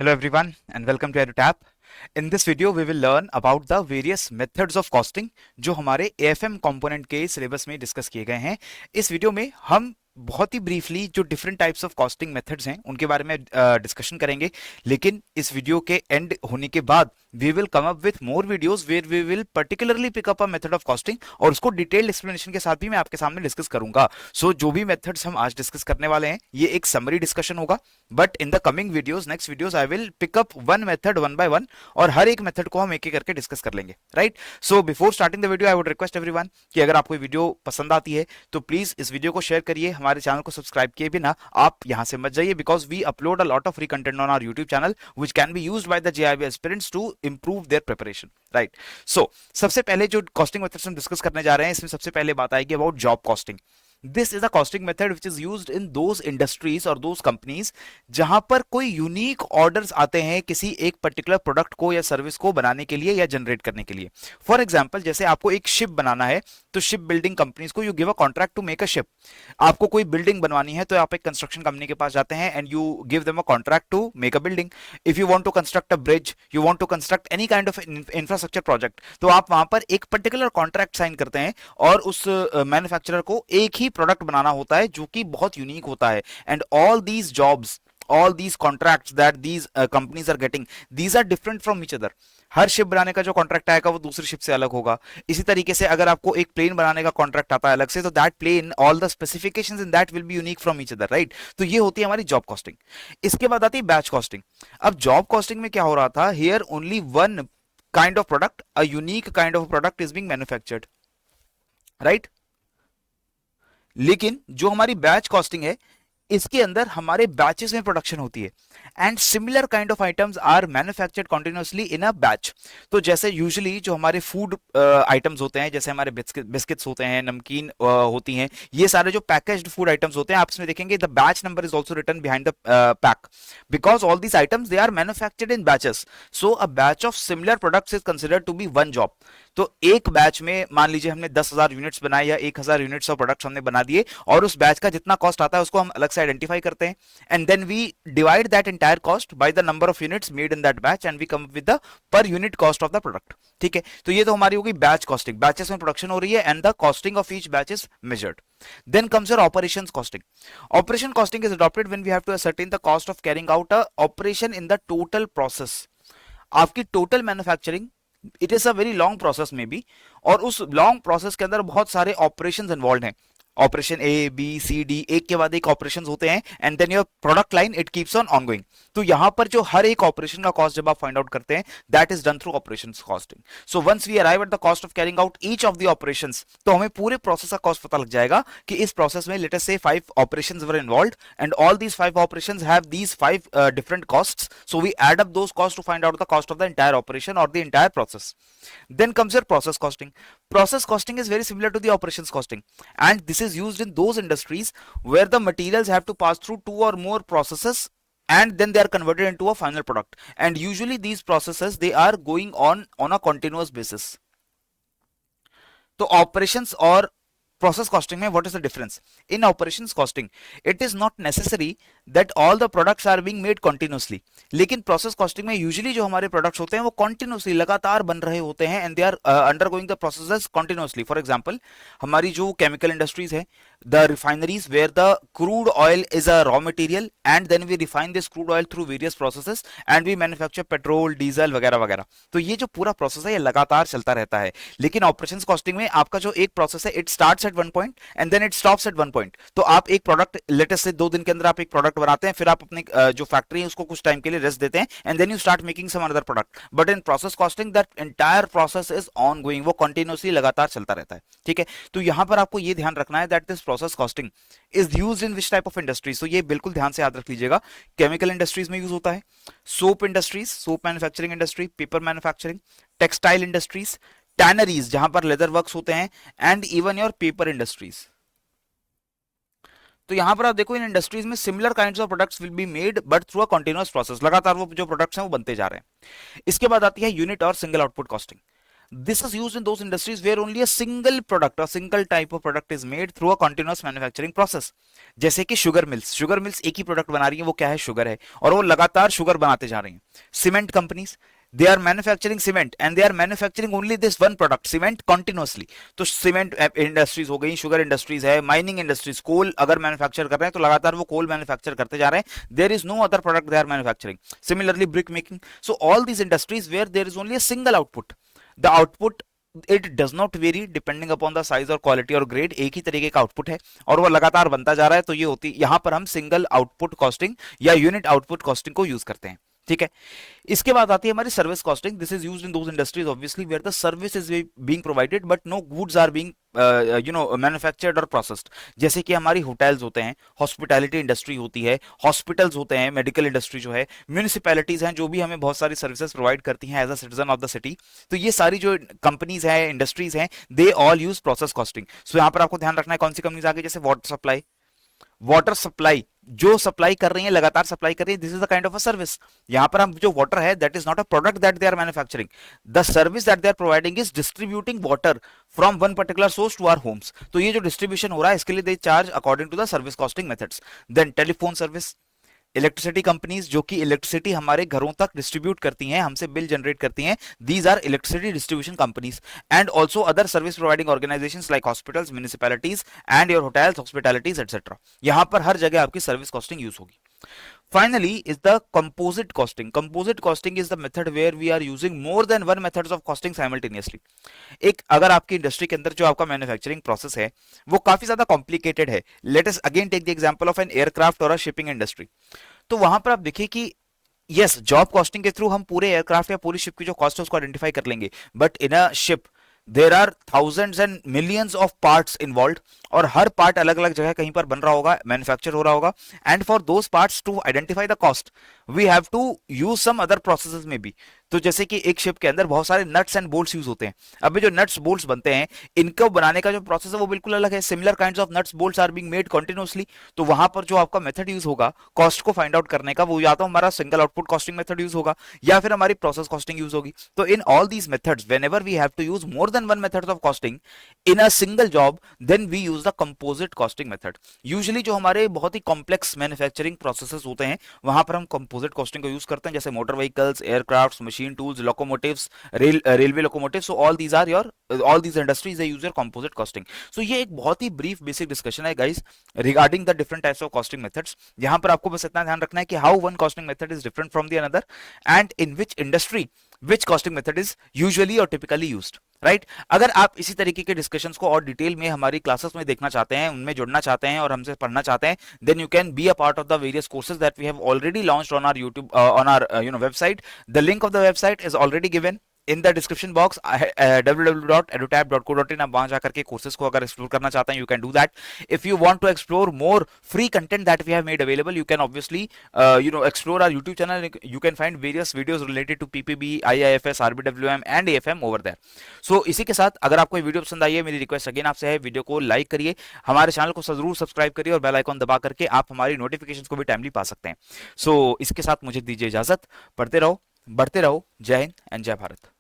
Hello everyone and welcome to EduTap. In this video we will learn about the various methods of costing जो हमारे AFM component के syllabus में discuss किए गए हैं। इस वीडियो में हम बहुत ही ब्रीफली जो different types of costing methods हैं उनके बारे में डिस्कशन करेंगे, लेकिन इस वीडियो के एंड होने के बाद we will come up with more videos where we will particularly pick up a method of costing और उसको डिटेल्ड एक्सप्लेनेशन के साथ भी मैं आपके सामने डिस्कस करूंगा। सो जो भी मेथड्स हम आज डिस्कस करने वाले हैं ये एक समरी डिस्कशन होगा, but in the coming videos next videos I will pick up one method one by one और हर एक मेथड को हम एक एक करके डिस्कस कर लेंगे, right. So before starting the video I would request everyone कि अगर आपको वीडियो पसंद आती है तो प्लीज इस वीडियो को शेयर करिए। हमारे चैनल को सब्सक्राइब किए बिना आप यहां से मत जाइए, because we upload a lot of free content on our YouTube channel which can be used by the JAIIB aspirants to improve their preparation, right. So सबसे पहले जो कॉस्टिंग मेथड्स हम डिस्कस करने जा रहे हैं इसमें सबसे पहले बात आएगी about job costing. This is a costing method which is used in those industries और दोज कंपनीज जहां पर कोई यूनिक ऑर्डर्स आते हैं किसी एक पर्टिकुलर प्रोडक्ट को या सर्विस को बनाने के लिए या जनरेट करने के लिए। फॉर एग्जाम्पल, जैसे आपको एक शिप बनाना है तो शिप बिल्डिंग कंपनीज को you give a contract to make a ship. आपको कोई बिल्डिंग बनवानी है तो आप एक कंस्ट्रक्शन कंपनी के पास जाते हैं and you give them a contract to make a building. If you want to construct a bridge, you want to construct any kind of infrastructure project, तो आप वहां पर एक पर्टिकुलर कॉन्ट्रैक्ट साइन करते हैं और उस मैन्युफैक्चरर को एक ही प्रोडक्ट बनाना होता है जो कि बहुत यूनिक होता है। And all these jobs, all these contracts that these companies are getting, these are different from each other। Her ship बनाने का जो कॉन्ट्रैक्ट आएगा वो दूसरी शिप से अलग होगा। इसी तरीके से अगर आपको एक प्लेन बनाने का कॉन्ट्रैक्ट आता है अलग से, तो that plane, all the specifications in that will be unique from each other, right. तो ये होती है हमारी जॉब कॉस्टिंग। इसके बाद आती है बैच कॉस्टिंग। अब जॉब कॉस्टिंग में क्या हो रहा था, here only one kind of product, a unique kind of product is being manufactured, right. लेकिन जो हमारी बैच कॉस्टिंग है इसके अंदर हमारे बैचेस में प्रोडक्शन होती है and similar kind of items are manufactured continuously in a batch. तो जैसे यूजुअली जो हमारे फूड आइटम्स होते हैं, जैसे हमारे बिस्किट्स होते हैं, नमकीन होती हैं, ये सारे जो पैकेज्ड फूड आइटम्स होते हैं, आप इसमें देखेंगे the batch number is also written behind the pack, because all these items they are manufactured in batches. So a batch of similar products is considered to be one job. तो एक batch में मान लीजिए हमने 10,000 units बनाए या 1,000 units of products हमने बना दिए और उस बैच का जितना कॉस्ट आता है उसको हम अलग से आइडेंटिफाई करते हैं and then we divide that entire cost by the number of units made in that batch and we come with the per unit cost of the product. ठीक है, तो ये तो हमारी होगी बैच कॉस्टिंग, बैचेस में प्रोडक्शन हो रही है and the costing of each batch is measured. Then comes your operations costing. Operation costing is adopted when we have to ascertain the cost of carrying out a operation in the total process। आपकी total manufacturing, it is a very long process में भी, और उस long process के अंदर बहुत सारे operations involve हैं। Operation A B C D, एक के बाद एक ऑपरेशन होते हैं and then your product line it keeps on ongoing. तो यहां पर जो हर एक ऑपरेशन का कॉस्ट जब आप फाइंड आउट करते हैं that is done through operation costing. So once we arrive at the cost of carrying out each of the operations, तो हमें पूरे प्रोसेस का कॉस्ट पता लग जाएगा कि इस प्रोसेस में late us say 5 operations were involved and all these 5 operations have these 5 different costs. So we add up those cost to find out the cost of the entire operation और the entire process. Then comes your process costing. Process costing is very similar to the operations costing, and this is used in those industries where the materials have to pass through 2 or more processes and then they are converted into a final product, and usually these processes they are going on a continuous basis। तो operations और process costing में what is the difference? In operations costing it is not necessary that all the products are being made continuously, लेकिन process costing में usually जो हमारे products होते हैं वो continuously लगातार बन रहे होते हैं and they are undergoing the processes continuously। For example, हमारी जो chemical industries है, the refineries where the crude oil is a raw material and then we refine this crude oil through various processes and we manufacture petrol, diesel वगैरह वगैरह। तो ये जो पूरा process है ये लगातार चलता रहता है। लेकिन ऑपरेशंस कॉस्टिंग में आपका जो एक प्रोसेस है it starts at one point and then it stops at one point. तो आप एक प्रोडक्ट लेटेस्ट से 2 दिन के अंदर आप एक प्रोडक्ट बनाते हैं, फिर आप अपने जो फैक्ट्री है उसको कुछ टाइम के लिए रेस्ट देते हैं and then you start making some other product. But in process costing that entire process is on going, वो कंटिन्यूअसली लगातार चलता रहता है। ठीक है, तो यहां पर आपको ये ध्यान रखना है that this process costing is used in which type of industries. तो ये बिल्कुल ध्यान से याद रख लीजिएगा, केमिकल इंडस्ट्रीज में यूज होता है, soap industries, soap manufacturing industry, paper manufacturing, textile industries, tanneries जहां पर लेदर वर्क्स होते हैं, and even your paper industries. तो यहां पर आप देखो इन इंडस्ट्रीज में similar kinds of products will be made but through a continuous process, लगातार वो जो प्रोडक्ट्स हैं वो बनते जा रहे हैं। इसके बाद आती है यूनिट और single output costing. This is used in those industries where only a single product or single type of product is made through a continuous manufacturing process. जैसे कि शुगर मिल्स एक ही प्रोडक्ट बना रही है, वो क्या है, शुगर है, और वो लगातार शुगर बनाते जा रही हैं. Cement companies, they are manufacturing cement and they are manufacturing only this one product, cement, continuously. तो सीमेंट इंडस्ट्रीज हो गई, शुगर इंडस्ट्रीज है, माइनिंग इंडस्ट्रीज, कोल अगर मैन्युफैक्चर कर रहे हैं तो लगातार वो कोल मैन्युफैक्चर करते जा रहे हैं. There is no other product they are manufacturing. Similarly brick making. So all these industries where there is only a single output, the output it does not vary depending upon the size और quality और grade, एक ही तरीके का output है और वो लगातार बनता जा रहा है. तो ये होती, यहां पर हम सिंगल आउटपुट कॉस्टिंग या यूनिट आउटपुट कॉस्टिंग को यूज करते हैं. ठीक है. इसके बाद आती है हमारी service costing. This is used in those industries obviously where the service is being provided but no goods are being manufactured और प्रोसेस्ड. जैसे कि हमारी होटल्स होते हैं, हॉस्पिटैलिटी इंडस्ट्री होती है, हॉस्पिटल्स होते हैं, मेडिकल इंडस्ट्री जो है, म्यूनिसिपैलिटीज हैं जो भी हमें बहुत सारी सर्विसेज प्रोवाइड करती हैं as a citizen of the city. तो ये सारी जो कंपनीज हैं, इंडस्ट्रीज हैं, they all use process costing. So यहाँ पर आपको ध्यान रखना है कौन सी कंपनीज आगे, जैसे वाटर सप्लाई जो सप्लाई कर रही है, लगातार सप्लाई कर रही है, this is the kind of a service. यहां पर हम जो वाटर है, that is not a product that they are manufacturing. The service that they are providing is distributing water from one particular source to our homes. तो ये जो distribution हो रहा है, इसके लिए they charge according to the service costing methods. Then telephone service, electricity companies जो कि इलेक्ट्रिसिटी हमारे घरों तक डिस्ट्रीब्यूट करती हैं, हमसे बिल जनरेट करती हैं, these are electricity distribution companies. And also other service providing organizations like hospitals, municipalities and your hotels, hospitalities etcetera. यहां पर हर जगह आपकी सर्विस कॉस्टिंग यूज होगी. Finally is the composite costing. Composite costing is the method where we are using more than one methods of costing simultaneously. एक अगर आपकी industry के अंदर जो आपका मैन्युफैक्चरिंग प्रोसेस है वो काफी ज्यादा कॉम्प्लिकेटेड है. Let us again take the example of an aircraft और अ शिपिंग इंडस्ट्री. तो वहां पर आप देखिए कि यस, जॉब कॉस्टिंग के थ्रू हम पूरे एयरक्राफ्ट या पूरी शिप की जो कॉस्ट है उसको आइडेंटिफाई कर लेंगे, but in a ship there are thousands and millions of parts involve, और हर पार्ट अलग अलग जगह कहीं पर बन रहा होगा, मैन्युफैक्चर हो रहा होगा. And for those parts to identify the cost we have to use some other processes में भी. तो जैसे कि एक शिप के अंदर बहुत सारे नट्स एंड बोल्ट्स यूज होते हैं. अब जो नट्स बोल्ट्स बनते हैं, इनको बनाने का जो प्रोसेस है वो बिल्कुल अलग है. Similar kinds of nuts bolts are being made continuously. तो वहां पर जो आपका मेथड यूज होगा कॉस्ट को फाइंड आउट करने का, वो या तो हमारा single output costing method use होगा या फिर हमारी प्रोसेस कॉस्टिंग यूज होगी. तो in all these methods whenever we have to use more than one methods of costing in a single job, then we use the composite costing method. Usually जो हमारे बहुत ही complex manufacturing processes होते हैं वहां पर हम कंपोजिट कॉस्टिंग को use करते हैं, जैसे motor vehicles, aircraft, machine tools, locomotives, railway locomotives. So all these are your, all these industries they use your composite costing. So ये एक बहुत ही ब्रीफ बेसिक डिस्कशन है guys regarding the different types of costing methods. यहां पर आपको बस इतना ध्यान रखना है कि how one costing method is different from the another and in which industry which costing method is usually और टिपिकली यूज्ड. राइट. अगर आप इसी तरीके के डिस्कशंस को और डिटेल में हमारी क्लासेस में देखना चाहते हैं, उनमें जुड़ना चाहते हैं और हमसे पढ़ना चाहते हैं, then you can be a part of the various courses that we have already launched on our YouTube, on our website. The link of the website is already given in the description box, www.edutab.co.in. आप वहां जाकर के courses को अगर explore करना चाहते हैं, you can do that. If you want to explore more free content that we have made available, you can obviously explore our YouTube channel. You can find various videos related to PPB, IIFS, RBWM and AFM over there. So इसी के साथ अगर आपको video पसंद आई है, मेरी request again आपसे है, वीडियो को लाइक करिए, हमारे चैनल को जरूर सब्सक्राइब करिए और बेल आइकॉन दबा करके आप हमारी नोटिफिकेशन को भी टाइमली पा सकते हैं. सो इसके साथ मुझे दीजिए इजाजत. पढ़ते रहो, बढ़ते रहो. जय हिंद एंड जय भारत.